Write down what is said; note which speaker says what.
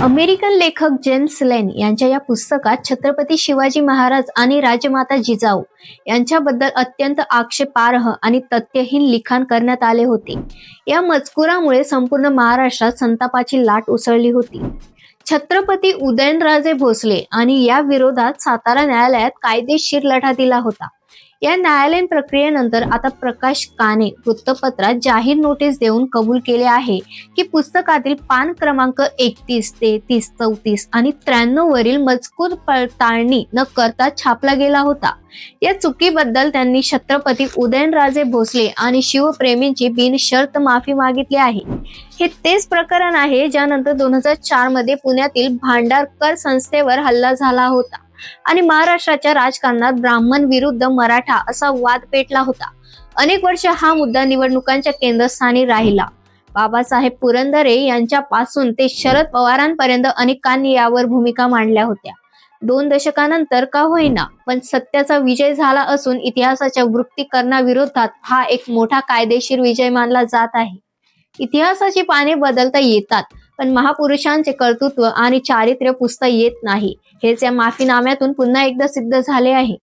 Speaker 1: American लेखक James लेन यांच्या या पुस्तकात छत्रपती शिवाजी महाराज आणि राजमाता जिजाऊ यांच्याबद्दल अत्यंत आक्षेपार्ह आणि तथ्यहीन लिखाण करण्यात आले होते. या मजकुरामुळे संपूर्ण महाराष्ट्रात संतापाची लाट उसळली होती. छत्रपती उदयनराजे भोसले आणि या विरोधात सातारा न्यायालयात कायदेशीर लढा दिला होता. या न्यायालयीन प्रक्रियेनंतर आता प्रकाश काने वृत्तपत्रात जाहीर नोटीस देऊन कबूल केले आहे की पुस्तकातील पान क्रमांक 31, 33, 34 आणि 93 वरील मजकूर पडताळणी न करता छापला गेला होता. या चुकीबद्दल त्यांनी छत्रपती उदयनराजे भोसले आणि शिवप्रेमींची बिनशर्त माफी मागितली आहे. हे तेच प्रकरण आहे ज्यानंतर 2004 मध्ये पुण्यातील भांडारकर संस्थेवर हल्ला झाला होता आणि महाराष्ट्राच्या राजकारणात ब्राह्मण विरुद्ध मराठा असा वाद पेटला होता. अनेक वर्ष हा मुद्दा निवडणुकांच्या केंद्रस्थानी राहिला. बाबासाहेब पुरंदरे यांच्यापासून ते शरद पवारांपर्यंत अनेकांनी यावर भूमिका मांडल्या होत्या. 2 दशकांनंतर का होईना पण सत्याचा विजय झाला असून इतिहासाच्या वृत्तीकरणाविरोधात हा एक मोठा कायदेशीर विजय मानला जात आहे. इतिहासाची पाने बदलता येतात पण महापुरुषांचे कर्तृत्व आणि चारित्र्य पुसता येत नाही. हेच या माफीनाम्यातून पुन्हा एकदा सिद्ध झाले आहे.